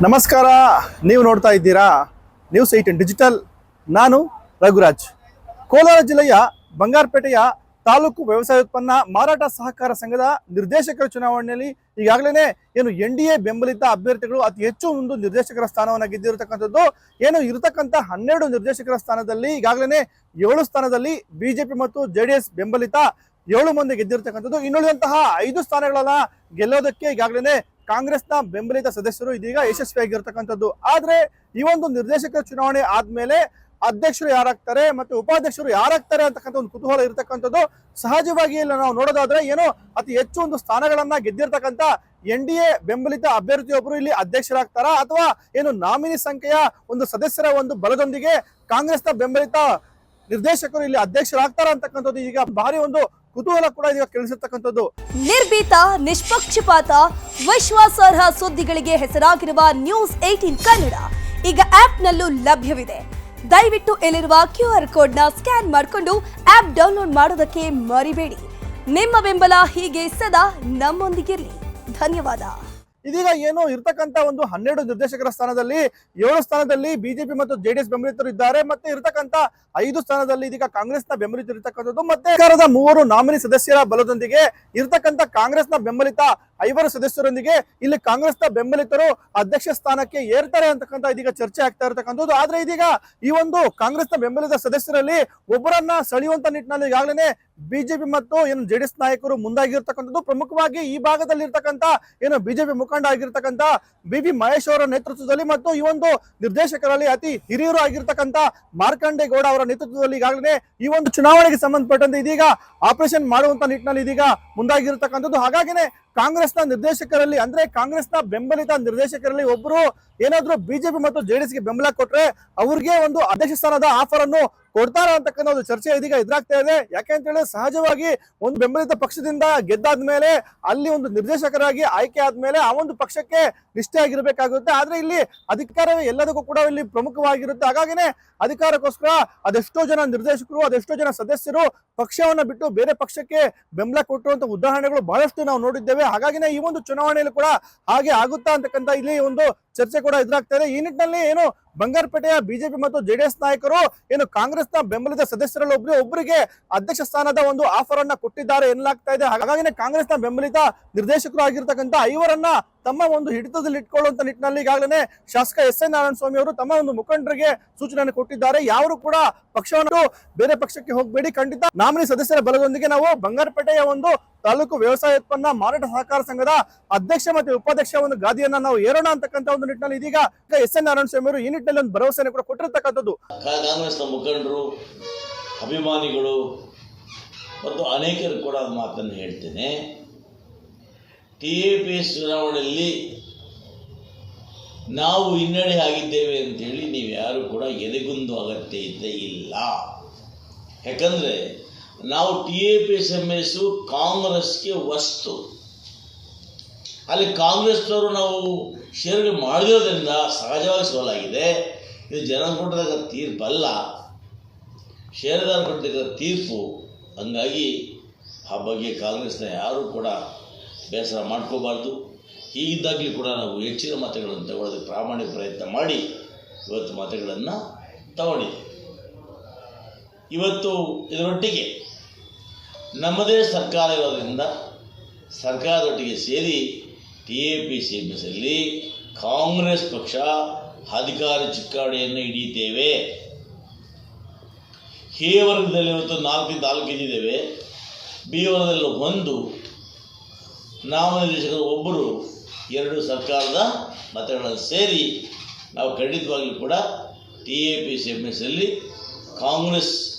ನಮಸ್ಕಾರ. ನೀವು ನೋಡ್ತಾ ಇದ್ದೀರಾ News18 ಡಿಜಿಟಲ್. ನಾನು ರಘುರಾಜ್. ಕೋಲಾರ ಜಿಲ್ಲೆಯ ಬಂಗಾರಪೇಟೆಯ ತಾಲೂಕು ವ್ಯವಸಾಯ ಉತ್ಪನ್ನ ಮಾರಾಟ ಸಹಕಾರ ಸಂಘದ ನಿರ್ದೇಶಕರ ಚುನಾವಣೆಯಲ್ಲಿ ಈಗಾಗಲೇ ಏನು NDA ಬೆಂಬಲಿತ ಅಭ್ಯರ್ಥಿಗಳು ಅತಿ ಹೆಚ್ಚು ಒಂದು ನಿರ್ದೇಶಕರ ಸ್ಥಾನವನ್ನು ಗೆದ್ದಿರತಕ್ಕಂಥದ್ದು. ಏನು ಇರತಕ್ಕಂಥ 12 ನಿರ್ದೇಶಕರ ಸ್ಥಾನದಲ್ಲಿ ಈಗಾಗಲೇ 7 ಸ್ಥಾನದಲ್ಲಿ ಬಿಜೆಪಿ ಮತ್ತು JDS ಬೆಂಬಲಿತ 7 ಮಂದಿ ಗೆದ್ದಿರತಕ್ಕಂಥದ್ದು. ಇನ್ನುಳಿದಂತಹ 5 ಸ್ಥಾನಗಳನ್ನ ಗೆಲ್ಲೋದಕ್ಕೆ ಈಗಾಗಲೇ ಕಾಂಗ್ರೆಸ್ನ ಬೆಂಬಲಿತ ಸದಸ್ಯರು ಇದೀಗ ಯಶಸ್ವಿಯಾಗಿರ್ತಕ್ಕಂಥದ್ದು. ಆದ್ರೆ ಈ ಒಂದು ನಿರ್ದೇಶಕರ ಚುನಾವಣೆ ಆದ್ಮೇಲೆ ಅಧ್ಯಕ್ಷರು ಯಾರಾಗ್ತಾರೆ ಮತ್ತು ಉಪಾಧ್ಯಕ್ಷರು ಯಾರಾಗ್ತಾರೆ ಅಂತಕ್ಕಂಥ ಒಂದು ಕುತೂಹಲ ಇರತಕ್ಕಂಥದ್ದು. ಸಹಜವಾಗಿ ಇಲ್ಲಿ ನಾವು ನೋಡೋದಾದ್ರೆ ಏನು ಅತಿ ಹೆಚ್ಚು ಒಂದು ಸ್ಥಾನಗಳನ್ನ ಗೆದ್ದಿರ್ತಕ್ಕಂಥ NDA ಬೆಂಬಲಿತ ಅಭ್ಯರ್ಥಿಯೊಬ್ಬರು ಇಲ್ಲಿ ಅಧ್ಯಕ್ಷರಾಗ್ತಾರಾ ಅಥವಾ ಏನು ನಾಮಿನಿ ಸಂಖ್ಯೆಯ ಒಂದು ಸದಸ್ಯರ ಒಂದು ಬಲದೊಂದಿಗೆ ಕಾಂಗ್ರೆಸ್ನ ಬೆಂಬಲಿತ ನಿರ್ದೇಶಕರು ಇಲ್ಲಿ ಅಧ್ಯಕ್ಷರಾಗ್ತಾರ ಅಂತಕ್ಕಂಥದ್ದು ಈಗ ಭಾರಿ ಒಂದು ಕುತೂಹಲ ಕೂಡ ಈಗ ಕೇಳಿಸಿರ್ತಕ್ಕಂಥದ್ದು. ನಿರ್ಭೀತ, ನಿಷ್ಪಕ್ಷಪಾತ, ವಿಶ್ವಾಸಾರ್ಹ ಸುದ್ದಿಗಳಿಗೆ ಹೆಸರಾಗಿರುವ News18 ಕನ್ನಡ ಈಗ ಆಪ್ನಲ್ಲೂ ಲಭ್ಯವಿದೆ. ದಯವಿಟ್ಟು ಇಲ್ಲಿರುವ QR ಕೋಡ್ನ ಸ್ಕ್ಯಾನ್ ಮಾಡಿಕೊಂಡು ಆಪ್ ಡೌನ್ಲೋಡ್ ಮಾಡೋದಕ್ಕೆ ಮರಿಬೇಡಿ. ನಿಮ್ಮ ಬೆಂಬಲ ಹೀಗೆ ಸದಾ ನಮ್ಮೊಂದಿಗಿರಲಿ. ಧನ್ಯವಾದ. ಇದೀಗ ಏನು ಇರ್ತಕ್ಕಂಥ ಒಂದು 12 ನಿರ್ದೇಶಕರ ಸ್ಥಾನದಲ್ಲಿ 7 ಸ್ಥಾನದಲ್ಲಿ ಬಿಜೆಪಿ ಮತ್ತು JDS ಬೆಂಬಲಿತರು ಇದ್ದಾರೆ. ಮತ್ತೆ ಇರತಕ್ಕಂಥ 5 ಸ್ಥಾನದಲ್ಲಿ ಇದೀಗ ಕಾಂಗ್ರೆಸ್ನ ಬೆಂಬಲಿತರು ಇರತಕ್ಕಂಥದ್ದು. ಮತ್ತೆ ಸರ್ಕಾರದ 3 ನಾಮಿನಿ ಸದಸ್ಯರ ಬಲದೊಂದಿಗೆ ಇರತಕ್ಕಂಥ ಕಾಂಗ್ರೆಸ್ನ ಬೆಂಬಲಿತ 5 ಸದಸ್ಯರೊಂದಿಗೆ ಇಲ್ಲಿ ಕಾಂಗ್ರೆಸ್ನ ಬೆಂಬಲಿತರು ಅಧ್ಯಕ್ಷ ಸ್ಥಾನಕ್ಕೆ ಏರ್ತಾರೆ ಅಂತಕ್ಕಂಥ ಇದೀಗ ಚರ್ಚೆ ಆಗ್ತಾ ಇರತಕ್ಕಂಥದ್ದು. ಆದ್ರೆ ಇದೀಗ ಈ ಒಂದು ಕಾಂಗ್ರೆಸ್ನ ಬೆಂಬಲಿತ ಸದಸ್ಯರಲ್ಲಿ ಒಬ್ಬರನ್ನ ಸೆಳೆಯುವಂತ ನಿಟ್ಟಿನಲ್ಲಿ ಈಗಾಗಲೇ ಬಿಜೆಪಿ ಮತ್ತು ಏನು JDS ನಾಯಕರು ಮುಂದಾಗಿರ್ತಕ್ಕಂಥದ್ದು. ಪ್ರಮುಖವಾಗಿ ಈ ಭಾಗದಲ್ಲಿ ಇರ್ತಕ್ಕಂಥ ಏನು ಬಿಜೆಪಿ ಮುಖಂಡ ಆಗಿರ್ತಕ್ಕಂಥ BB ಮಹೇಶ್ ಅವರ ನೇತೃತ್ವದಲ್ಲಿ ಮತ್ತು ಈ ಒಂದು ನಿರ್ದೇಶಕರಲ್ಲಿ ಅತಿ ಹಿರಿಯರು ಆಗಿರ್ತಕ್ಕಂಥ ಮಾರ್ಕಂಡೇ ಗೌಡ ಅವರ ನೇತೃತ್ವದಲ್ಲಿ ಈಗಾಗಲೇ ಈ ಒಂದು ಚುನಾವಣೆಗೆ ಸಂಬಂಧಪಟ್ಟಂತೆ ಇದೀಗ ಆಪರೇಷನ್ ಮಾಡುವಂತ ನಿಟ್ಟಿನಲ್ಲಿ ಇದೀಗ ಮುಂದಾಗಿರ್ತಕ್ಕಂಥದ್ದು. ಹಾಗಾಗಿನೇ ಕಾಂಗ್ರೆಸ್ನ ನಿರ್ದೇಶಕರಲ್ಲಿ ಅಂದ್ರೆ ಕಾಂಗ್ರೆಸ್ನ ಬೆಂಬಲಿತ ನಿರ್ದೇಶಕರಲ್ಲಿ ಒಬ್ಬರು ಏನಾದ್ರೂ ಬಿಜೆಪಿ ಮತ್ತು JDS ಗೆ ಬೆಂಬಲ ಕೊಟ್ರೆ ಅವ್ರಿಗೆ ಒಂದು ಅಧ್ಯಕ್ಷ ಸ್ಥಾನದ ಆಫರ್ ಅನ್ನು ಕೊಡ್ತಾರ ಅಂತಕ್ಕಂಥ ಒಂದು ಚರ್ಚೆ ಇದೀಗ ಎದುರಾಗ್ತಾ ಇದೆ. ಯಾಕೆ ಅಂತ ಹೇಳಿದ್ರೆ ಸಹಜವಾಗಿ ಒಂದು ಬೆಂಬಲಿತ ಪಕ್ಷದಿಂದ ಗೆದ್ದಾದ್ಮೇಲೆ ಅಲ್ಲಿ ಒಂದು ನಿರ್ದೇಶಕರಾಗಿ ಆಯ್ಕೆ ಆದ್ಮೇಲೆ ಆ ಒಂದು ಪಕ್ಷಕ್ಕೆ ನಿಷ್ಠೆ ಆಗಿರ್ಬೇಕಾಗುತ್ತೆ. ಆದ್ರೆ ಇಲ್ಲಿ ಅಧಿಕಾರವೇ ಎಲ್ಲದಕ್ಕೂ ಕೂಡ ಇಲ್ಲಿ ಪ್ರಮುಖವಾಗಿರುತ್ತೆ. ಹಾಗಾಗಿನೇ ಅಧಿಕಾರಕ್ಕೋಸ್ಕರ ಅದೆಷ್ಟೋ ಜನ ನಿರ್ದೇಶಕರು ಅದೆಷ್ಟೋ ಜನ ಸದಸ್ಯರು ಪಕ್ಷವನ್ನ ಬಿಟ್ಟು ಬೇರೆ ಪಕ್ಷಕ್ಕೆ ಬೆಂಬಲ ಕೊಟ್ಟಿರುವಂತ ಉದಾಹರಣೆಗಳು ಬಹಳಷ್ಟು ನಾವು ನೋಡಿದ್ದೇವೆ. ಹಾಗಾಗಿನೇ ಈ ಒಂದು ಚುನಾವಣೆಯಲ್ಲಿ ಕೂಡ ಹಾಗೆ ಆಗುತ್ತಾ ಅಂತಕ್ಕಂಥ ಇಲ್ಲಿ ಒಂದು ಚರ್ಚೆ ಕೂಡ ಎದುರಾಗ್ತಾ ಇದೆ. ಈ ನಿಟ್ಟಿನಲ್ಲಿ ಏನು ಬಂಗಾರಪೇಟೆಯ ಬಿಜೆಪಿ ಮತ್ತು JDS ನಾಯಕರು ಏನು ಕಾಂಗ್ರೆಸ್ನ ಬೆಂಬಲಿತ ಸದಸ್ಯರಲ್ಲಿ ಒಬ್ಬರಿಗೆ ಅಧ್ಯಕ್ಷ ಸ್ಥಾನದ ಒಂದು ಆಫರ್ ಅನ್ನ ಕೊಟ್ಟಿದ್ದಾರೆ ಎನ್ನಲಾಗ್ತಾ ಇದೆ. ಹಾಗಾಗಿನೇ ಕಾಂಗ್ರೆಸ್ನ ಬೆಂಬಲಿತ ನಿರ್ದೇಶಕರು ಆಗಿರ್ತಕ್ಕಂಥ 5ರನ್ನ ತಮ್ಮ ಒಂದು ಹಿಡಿತದಲ್ಲಿ ಇಟ್ಕೊಳ್ಳುವಂತ ನಿಟ್ಟಿನಲ್ಲಿ ಈಗಾಗಲೇ ಶಾಸಕ SN ನಾರಾಯಣಸ್ವಾಮಿ ಅವರು ತಮ್ಮ ಒಂದು ಮುಖಂಡರಿಗೆ ಸೂಚನೆಯನ್ನು ಕೊಟ್ಟಿದ್ದಾರೆ. ಯಾರು ಕೂಡ ಪಕ್ಷವನ್ನು ಬೇರೆ ಪಕ್ಷಕ್ಕೆ ಹೋಗಬೇಡಿ, ಖಂಡಿತ ನಾಮಿನಿ ಸದಸ್ಯರ ಬಲದೊಂದಿಗೆ ನಾವು ಬಂಗಾರಪೇಟೆಯ ಒಂದು ತಾಲೂಕು ವ್ಯವಸಾಯ ಉತ್ಪನ್ನ ಮಾರಾಟ ಸಹಕಾರ ಸಂಘದ ಅಧ್ಯಕ್ಷ ಮತ್ತು ಉಪಾಧ್ಯಕ್ಷ ಒಂದು ಗಾದಿಯನ್ನ ನಾವು ಏರೋಣ ಅಂತಕ್ಕಂಥ ಒಂದು ನಿಟ್ಟಿನಲ್ಲಿ ಇದೀಗ SN ನಾರಾಯಣಸ್ವಾಮಿ ಅವರು ಈ ನಿಟ್ಟಿನಲ್ಲಿ ಒಂದು ಭರವಸೆಯನ್ನು ಕೂಡ ಕೊಟ್ಟಿರ್ತಕ್ಕಂಥದ್ದು. ಕಾಂಗ್ರೆಸ್ನ ಮುಖಂಡರು, ಅಭಿಮಾನಿಗಳು ಮತ್ತು ಅನೇಕರು ಕೂಡ ಮಾತನ್ನು ಹೇಳ್ತೇನೆ. TAPS ಚುನಾವಣೆಯಲ್ಲಿ ನಾವು ಹಿನ್ನಡೆ ಆಗಿದ್ದೇವೆ ಅಂತೇಳಿ ನೀವು ಯಾರು ಕೂಡ ಎದೆಗುಂದು ಅಗತ್ಯ ಇಲ್ಲ. ಯಾಕಂದರೆ ನಾವು TAPS ಕಾಂಗ್ರೆಸ್ಗೆ ವಸ್ತು. ಅಲ್ಲಿ ಕಾಂಗ್ರೆಸ್ನವರು ನಾವು ಷೇರುಗಳು ಮಾಡಿರೋದ್ರಿಂದ ಸಹಜವಾಗಿ ಸೋಲಾಗಿದೆ. ಇದು ಜನ ಕೊಟ್ಟದಾಗ ತೀರ್ಪಲ್ಲ, ಷೇರುದಾರ ಕೊಟ್ಟದಾಗ ತೀರ್ಪು. ಹಂಗಾಗಿ ಆ ಬಗ್ಗೆ ಕಾಂಗ್ರೆಸ್ನ ಯಾರೂ ಕೂಡ ಬೇಸರ ಮಾಡ್ಕೋಬಾರ್ದು. ಹೀಗಿದ್ದಾಗಲಿ ಕೂಡ ನಾವು ಹೆಚ್ಚಿನ ಮತಗಳನ್ನು ತಗೊಳ್ಳೋದಕ್ಕೆ ಪ್ರಾಮಾಣಿಕ ಪ್ರಯತ್ನ ಮಾಡಿ ಇವತ್ತು ಮತಗಳನ್ನು ತಗೊಂಡಿದ್ದೇವೆ. ಇವತ್ತು ಇದರೊಟ್ಟಿಗೆ ನಮ್ಮದೇ ಸರ್ಕಾರ ಇರೋದರಿಂದ ಸರ್ಕಾರದೊಟ್ಟಿಗೆ ಸೇರಿ TAPS ಕಾಂಗ್ರೆಸ್ ಪಕ್ಷ ಅಧಿಕಾರಿ ಚುಕ್ಕಾಣಿಯನ್ನು ಹಿಡಿಯುತ್ತೇವೆ. A ವರ್ಗದಲ್ಲಿ ಇವತ್ತು 4 ಗೆದ್ದಿದ್ದೇವೆ. B ವರ್ಗದಲ್ಲಿ 1, ನಾಮನಿರ್ದೇಶಕರು ಒಬ್ಬರು, 2 ಸರ್ಕಾರದ ಮತಗಳನ್ನು ಸೇರಿ ನಾವು ಖಂಡಿತವಾಗಲೂ ಕೂಡ TAPS ಕಾಂಗ್ರೆಸ್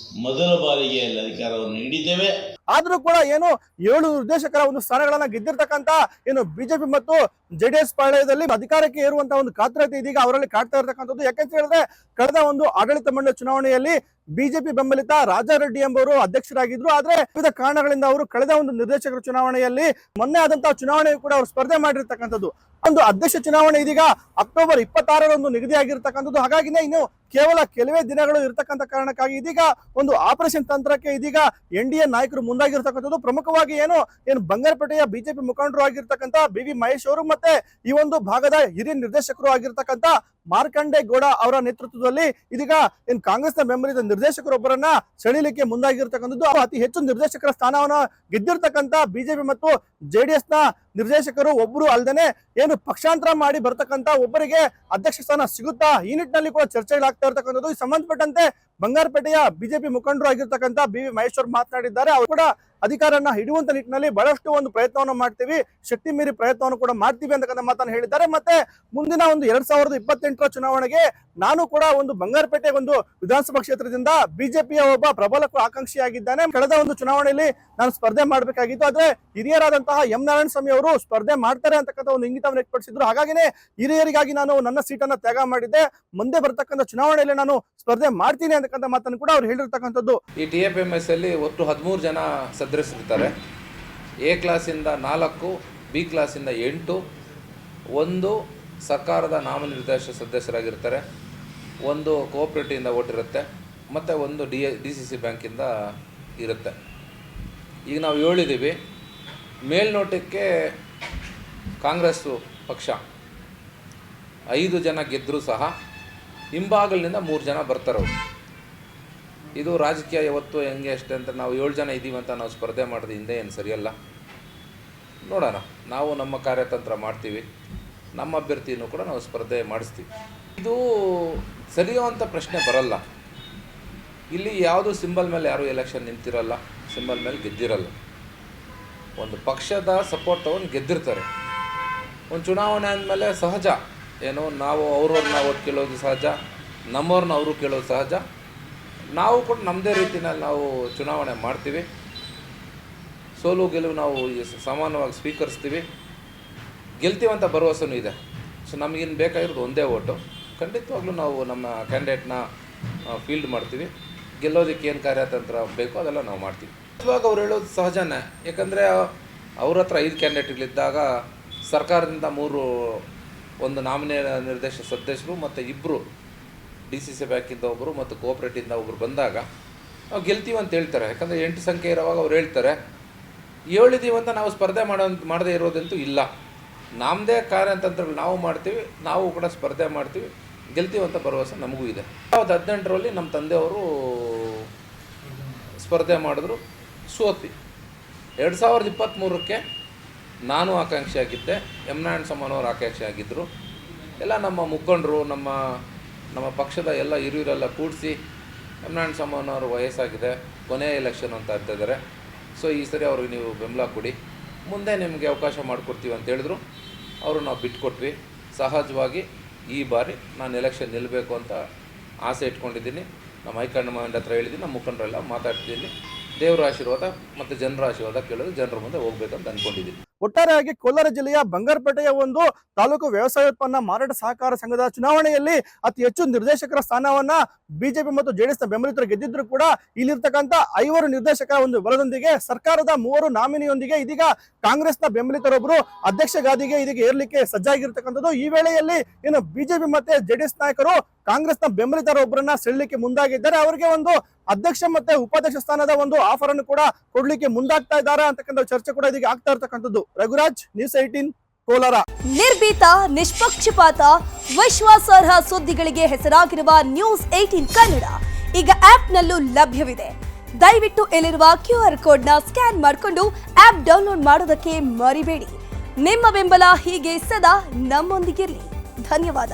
ಮೊದಲ ಬಾರಿಗೆ ಅಲ್ಲಿ ಅಧಿಕಾರವನ್ನು ಹಿಡಿದ್ದೇವೆ. ಆದ್ರೂ ಕೂಡ ಏನು 7 ನಿರ್ದೇಶಕರ ಒಂದು ಸ್ಥಾನಗಳನ್ನ ಗೆದ್ದಿರ್ತಕ್ಕಂಥ ಏನು ಬಿಜೆಪಿ ಮತ್ತು JDS ಪಾಳ್ಯದಲ್ಲಿ ಅಧಿಕಾರಕ್ಕೆ ಏರುವಂತ ಒಂದು ಕಾತುರತೆ ಇದೀಗ ಅವರಲ್ಲಿ ಕಾಡ್ತಾ ಇರತಕ್ಕಂಥದ್ದು. ಯಾಕೆಂತ ಹೇಳಿದ್ರೆ ಕಳೆದ ಒಂದು ಆಡಳಿತ ಮಂಡಳಿ ಚುನಾವಣೆಯಲ್ಲಿ ಬಿಜೆಪಿ ಬೆಂಬಲಿತ ರಾಜಾರೆಡ್ಡಿ ಎಂಬುವರು ಅಧ್ಯಕ್ಷರಾಗಿದ್ರು. ಆದ್ರೆ ವಿವಿಧ ಕಾರಣಗಳಿಂದ ಅವರು ಕಳೆದ ಒಂದು ನಿರ್ದೇಶಕರ ಚುನಾವಣೆಯಲ್ಲಿ ಮೊನ್ನೆ ಆದಂತಹ ಚುನಾವಣೆಯು ಕೂಡ ಅವರು ಸ್ಪರ್ಧೆ ಮಾಡಿರ್ತಕ್ಕಂಥದ್ದು. ಒಂದು ಅಧ್ಯಕ್ಷ ಚುನಾವಣೆ ಇದೀಗ ಅಕ್ಟೋಬರ್ 26ರಂದು ನಿಗದಿಯಾಗಿರ್ತಕ್ಕಂಥದ್ದು. ಹಾಗಾಗಿನೇ ಇನ್ನು ಕೇವಲ ಕೆಲವೇ ದಿನಗಳು ಇರತಕ್ಕಂಥ ಕಾರಣಕ್ಕಾಗಿ ಇದೀಗ ಒಂದು ಆಪರೇಷನ್ ತಂತ್ರಕ್ಕೆ ಇದೀಗ NDA ನಾಯಕರು ಮುಂದಾಗಿರ್ತಕ್ಕಂಥದ್ದು. ಪ್ರಮುಖವಾಗಿ ಏನು ಬಂಗಾರಪೇಟೆಯ ಬಿಜೆಪಿ ಮುಖಂಡರು ಆಗಿರ್ತಕ್ಕಂಥ BV ಮಹೇಶ್ ಅವರು ಮತ್ತೆ ಈ ಒಂದು ಭಾಗದ ಹಿರಿಯ ನಿರ್ದೇಶಕರು ಆಗಿರ್ತಕ್ಕಂಥ ಮಾರ್ಕಂಡೆ ಗೌಡ ಅವರ ನೇತೃತ್ವದಲ್ಲಿ ಇದೀಗ ಕಾಂಗ್ರೆಸ್ನ ಬೆಂಬಲಿತ ನಿರ್ದೇಶಕರೊಬ್ಬರನ್ನ ಸೆಳೆಯಲಿಕ್ಕೆ ಮುಂದಾಗಿರ್ತಕ್ಕಂಥದ್ದು. ಅತಿ ಹೆಚ್ಚು ನಿರ್ದೇಶಕರ ಸ್ಥಾನವನ್ನ ಗೆದ್ದಿರ್ತಕ್ಕಂಥ ಬಿಜೆಪಿ ಮತ್ತು JDS ನ ನಿರ್ದೇಶಕರು ಒಬ್ಬರು ಅಲ್ಲದೆ ಪಕ್ಷಾಂತರ ಮಾಡಿ ಬರ್ತಕ್ಕಂಥ ಒಬ್ಬರಿಗೆ ಅಧ್ಯಕ್ಷ ಸ್ಥಾನ ಸಿಗುತ್ತಾ, ಈ ನಿಟ್ಟಿನಲ್ಲಿ ಕೂಡ ಚರ್ಚೆಗಳಾಗ್ತಾ ಇರ್ತಕ್ಕಂಥದ್ದು. ಈ ಸಂಬಂಧಪಟ್ಟಂತೆ ಬಂಗಾರಪೇಟೆಯ ಬಿಜೆಪಿ ಮುಖಂಡರು ಆಗಿರ್ತಕ್ಕಂಥ BV ಮಹೇಶ್ ಅವರು ಮಾತನಾಡಿದ್ದಾರೆ. ಅವರು ಕೂಡ ಅಧಿಕಾರನ ಹಿಡಿಯುವಂತ ನಿಟ್ಟಿನಲ್ಲಿ ಬಹಳಷ್ಟು ಒಂದು ಪ್ರಯತ್ನವನ್ನು ಮಾಡ್ತೀವಿ, ಶಕ್ತಿ ಮೀರಿ ಪ್ರಯತ್ನವನ್ನು ಕೂಡ ಮಾಡ್ತೀವಿ ಅಂತಕ್ಕಂಥ ಮಾತನ್ನು ಹೇಳಿದ್ದಾರೆ. ಮತ್ತೆ ಮುಂದಿನ ಒಂದು 2028ರ ಚುನಾವಣೆಗೆ ನಾನು ಕೂಡ ಒಂದು ಬಂಗಾರಪೇಟೆ ಒಂದು ವಿಧಾನಸಭಾ ಕ್ಷೇತ್ರದಿಂದ ಬಿಜೆಪಿಯ ಒಬ್ಬ ಪ್ರಬಲ ಆಕಾಂಕ್ಷಿಯಾಗಿದ್ದಾನೆ. ಕಳೆದ ಒಂದು ಚುನಾವಣೆಯಲ್ಲಿ ನಾನು ಸ್ಪರ್ಧೆ ಮಾಡಬೇಕಾಗಿತ್ತು, ಆದ್ರೆ ಹಿರಿಯರಾದಂತಹ M ನಾರಾಯಣ ಸ್ವಾಮಿ ಅವರು ಸ್ಪರ್ಧೆ ಮಾಡ್ತಾರೆ ಅಂತಕ್ಕಂಥ ಒಂದು ಇಂಗಿತವನ್ನು ವ್ಯಕ್ತಪಡಿಸಿದ್ರು. ಹಾಗಾಗಿನೇ ಹಿರಿಯರಿಗಾಗಿ ನಾನು ನನ್ನ ಸೀಟನ್ನ ತ್ಯಾಗ ಮಾಡಿದ್ದೆ, ಮುಂದೆ ಬರ್ತಕ್ಕಂಥ ಚುನಾವಣೆಯಲ್ಲಿ ನಾನು ಸ್ಪರ್ಧೆ ಮಾಡ್ತೀನಿ ಅಂತಕ್ಕಂಥ ಮಾತನ್ನು ಕೂಡ ಅವ್ರು ಹೇಳಿರ್ತಕ್ಕಂಥದ್ದು. ಈ TFMS ಅಲ್ಲಿ ಒಟ್ಟು 13 ಜನ ಸದಸ್ಯರಿರ್ತಾರೆ. A ಕ್ಲಾಸಿಂದ 4, B ಕ್ಲಾಸಿಂದ 8, 1 ಸರ್ಕಾರದ ನಾಮನಿರ್ದೇಶಿತ ಸದಸ್ಯರಾಗಿರ್ತಾರೆ, 1 ಕೋಆಪರೇಟಿವಿಂದ ಓಟಿರುತ್ತೆ, ಮತ್ತು 1 DCC ಬ್ಯಾಂಕಿಂದ ಇರುತ್ತೆ. ಈಗ ನಾವು ಹೇಳಿದ್ದೀವಿ, ಮೇಲ್ನೋಟಕ್ಕೆ ಕಾಂಗ್ರೆಸ್ಸು ಪಕ್ಷ 5 ಜನ ಗೆದ್ದರೂ ಸಹ ಹಿಂಬಾಗಲಿನಿಂದ 3 ಜನ ಬರ್ತಾರವ್ರು. ಇದು ರಾಜಕೀಯ ಯಾವತ್ತು ಹೆಂಗೆ ಅಷ್ಟೇ ಅಂತ ನಾವು 7 ಜನ ಇದ್ದೀವಿ ಅಂತ ನಾವು ಸ್ಪರ್ಧೆ ಮಾಡೋದು ಹಿಂದೆ ಏನು ಸರಿಯಲ್ಲ. ನೋಡೋಣ, ನಾವು ನಮ್ಮ ಕಾರ್ಯತಂತ್ರ ಮಾಡ್ತೀವಿ, ನಮ್ಮ ಅಭ್ಯರ್ಥಿಯನ್ನು ಕೂಡ ನಾವು ಸ್ಪರ್ಧೆ ಮಾಡಿಸ್ತೀವಿ. ಇದು ಸರಿಯೋ ಅಂತ ಪ್ರಶ್ನೆ ಬರಲ್ಲ. ಇಲ್ಲಿ ಯಾವುದು ಸಿಂಬಲ್ ಮೇಲೆ ಯಾರೂ ಎಲೆಕ್ಷನ್ ನಿಂತಿರಲ್ಲ, ಸಿಂಬಲ್ ಮೇಲೆ ಗೆದ್ದಿರಲ್ಲ. ಒಂದು ಪಕ್ಷದ ಸಪೋರ್ಟ್ ತಗೊಂಡು ಗೆದ್ದಿರ್ತಾರೆ. ಒಂದು ಚುನಾವಣೆ ಅಂದಮೇಲೆ ಸಹಜ, ಏನು ನಾವು ಅವ್ರವ್ರನ್ನ ಓಟ್ ಕೇಳೋದು ಸಹಜ, ನಮ್ಮವ್ರನ್ನ ಅವರು ಕೇಳೋದು ಸಹಜ. ನಾವು ಕೂಡ ನಮ್ಮದೇ ರೀತಿಯಲ್ಲಿ ನಾವು ಚುನಾವಣೆ ಮಾಡ್ತೀವಿ. ಸೋಲು ಗೆಲುವು ನಾವು ಸಮಾನವಾಗಿ ಸ್ವೀಕರಿಸ್ತೀವಿ. ಗೆಲ್ತೀವಂತ ಭರವಸೆನೂ ಇದೆ. ಸೊ ನಮಗಿನ್ನು ಬೇಕಾಗಿರೋದು ಒಂದೇ ಓಟು. ಖಂಡಿತವಾಗ್ಲೂ ನಾವು ನಮ್ಮ ಕ್ಯಾಂಡಿಡೇಟ್ನ ಫೀಲ್ಡ್ ಮಾಡ್ತೀವಿ. ಗೆಲ್ಲೋದಕ್ಕೆ ಏನು ಕಾರ್ಯತಂತ್ರ ಬೇಕೋ ಅದೆಲ್ಲ ನಾವು ಮಾಡ್ತೀವಿ. ಇವಾಗ ಅವ್ರು ಹೇಳೋದು ಸಹಜನೇ. ಯಾಕಂದರೆ ಅವ್ರ ಹತ್ರ 5 ಕ್ಯಾಂಡಿಡೇಟ್ಗಳಿದ್ದಾಗ ಸರ್ಕಾರದಿಂದ 3 ಒಂದು ನಿರ್ದೇಶಕ ಸದಸ್ಯರು ಮತ್ತು 2 DCC ಬ್ಯಾಂಕಿಂದ ಒಬ್ಬರು ಮತ್ತು ಕೋಆಪರೇಟಿವಿಂದ ಒಬ್ಬರು ಬಂದಾಗ ನಾವು ಗೆಲ್ತೀವಿ ಅಂತ ಹೇಳ್ತಾರೆ. ಯಾಕಂದರೆ 8 ಸಂಖ್ಯೆ ಇರೋವಾಗ ಅವ್ರು ಹೇಳ್ತಾರೆ. 7 ಇದ್ದೀವಿ ಅಂತ ನಾವು ಸ್ಪರ್ಧೆ ಮಾಡದೇ ಇರೋದಂತೂ ಇಲ್ಲ. ನಮ್ಮದೇ ಕಾರ್ಯತಂತ್ರಗಳು ನಾವು ಮಾಡ್ತೀವಿ, ನಾವು ಕೂಡ ಸ್ಪರ್ಧೆ ಮಾಡ್ತೀವಿ, ಗೆಲ್ತೀವಂತ ಭರವಸೆ ನಮಗೂ ಇದೆ. 2018ರಲ್ಲಿ ನಮ್ಮ ತಂದೆಯವರು ಸ್ಪರ್ಧೆ ಮಾಡಿದ್ರು, ಸೋತಿ. 2023ಕ್ಕೆ ನಾನು ಆಕಾಂಕ್ಷಿಯಾಗಿದ್ದೆ, M ನಾರಾಯಣ ಸ್ವಾಮಿಯವರು ಆಕಾಂಕ್ಷಿಯಾಗಿದ್ದರು. ಎಲ್ಲ ನಮ್ಮ ಮುಖಂಡರು, ನಮ್ಮ ಪಕ್ಷದ ಎಲ್ಲ ಹಿರಿಯರೆಲ್ಲ ಕೂಡಿಸಿ M ನಾರಾಯಣ ಸ್ವಾಮಿಯವರು ವಯಸ್ಸಾಗಿದೆ, ಕೊನೆಯ ಎಲೆಕ್ಷನ್ ಅಂತ ಇರ್ತಿದ್ದಾರೆ, ಸೊ ಈ ಸರಿ ಅವ್ರಿಗೆ ನೀವು ಬೆಂಬಲ ಕೊಡಿ, ಮುಂದೆ ನಿಮಗೆ ಅವಕಾಶ ಮಾಡಿಕೊಡ್ತೀವಿ ಅಂತ ಹೇಳಿದ್ರು. ಅವರು ನಾವು ಬಿಟ್ಕೊಟ್ವಿ. ಸಹಜವಾಗಿ ಈ ಬಾರಿ ನಾನು ಎಲೆಕ್ಷನ್ ನಿಲ್ಲಬೇಕು ಅಂತ ಆಸೆ ಇಟ್ಕೊಂಡಿದ್ದೀನಿ. ನಮ್ಮ ಹೈಕಮಾಂಡ್ ಹತ್ರ ಹೇಳಿದ್ದೀನಿ, ನಮ್ಮ ಮುಖಂಡರೆಲ್ಲ ಮಾತಾಡ್ತಿದ್ದೀನಿ. ದೇವರ ಆಶೀರ್ವಾದ ಮತ್ತು ಜನರ ಆಶೀರ್ವಾದ ಕೇಳೋದು, ಜನರ ಮುಂದೆ ಹೋಗ್ಬೇಕಂತ ಅಂದ್ಕೊಂಡಿದ್ದೀನಿ. ಒಟ್ಟಾರೆಯಾಗಿ ಕೋಲಾರ ಜಿಲ್ಲೆಯ ಬಂಗಾರಪೇಟೆಯ ಒಂದು ತಾಲೂಕು ವ್ಯವಸಾಯೋತ್ಪನ್ನ ಮಾರಾಟ ಸಹಕಾರ ಸಂಘದ ಚುನಾವಣೆಯಲ್ಲಿ ಅತಿ ಹೆಚ್ಚು ನಿರ್ದೇಶಕರ ಸ್ಥಾನವನ್ನ ಬಿಜೆಪಿ ಮತ್ತು JDS ನ ಬೆಂಬಲಿತರು ಗೆದ್ದಿದ್ರು ಕೂಡ ಇಲ್ಲಿರ್ತಕ್ಕಂಥ 5 ನಿರ್ದೇಶಕರ ಒಂದು ಬಲದೊಂದಿಗೆ ಸರ್ಕಾರದ 3 ನಾಮಿನಿಯೊಂದಿಗೆ ಇದೀಗ ಕಾಂಗ್ರೆಸ್ನ ಬೆಂಬಲಿತರೊಬ್ಬರು ಅಧ್ಯಕ್ಷ ಗಾದಿಗೆ ಇದೀಗ ಏರ್ಲಿಕ್ಕೆ ಸಜ್ಜಾಗಿರ್ತಕ್ಕಂಥದ್ದು. ಈ ವೇಳೆಯಲ್ಲಿ ಏನು ಬಿಜೆಪಿ ಮತ್ತೆ JDS ನಾಯಕರು ಕಾಂಗ್ರೆಸ್ನ ಬೆಂಬಲಿತರೊಬ್ಬರನ್ನ ಸೆಳೆಯಲಿಕ್ಕೆ ಮುಂದಾಗಿದ್ದಾರೆ. ಅವರಿಗೆ ಒಂದು ಅಧ್ಯಕ್ಷ ಮತ್ತೆ ಉಪಾಧ್ಯಕ್ಷ ಸ್ಥಾನದ ಒಂದು ಆಫರ್ ಅನ್ನು ಕೂಡ ಕೊಡ್ಲಿಕ್ಕೆ ಮುಂದಾಗ್ತಾ ಇದ್ದಾರೆ ಅಂತಕ್ಕಂಥ ಚರ್ಚೆ ಕೂಡ ಇದೀಗ ಆಗ್ತಾ ಇರ್ತಕ್ಕಂಥದ್ದು. ರಘುರಾಜ್, News 18, ಕೋಲಾರ. ನಿರ್ಭೀತ, ನಿಷ್ಪಕ್ಷಪಾತ, ವಿಶ್ವಾಸಾರ್ಹ ಸುದ್ದಿಗಳಿಗೆ ಹೆಸರಾಗಿರುವ News 18 ಕನ್ನಡ ಈಗ ಆಪ್ನಲ್ಲೂ ಲಭ್ಯವಿದೆ. ದಯವಿಟ್ಟು ಇಲ್ಲಿರುವ QR ಕೋಡ್ನ ಸ್ಕ್ಯಾನ್ ಮಾಡಿಕೊಂಡು ಆಪ್ ಡೌನ್ಲೋಡ್ ಮಾಡೋದಕ್ಕೆ ಮರಿಬೇಡಿ. ನಿಮ್ಮ ಬೆಂಬಲ ಹೀಗೆ ಸದಾ ನಮ್ಮೊಂದಿಗಿರಲಿ. ಧನ್ಯವಾದ.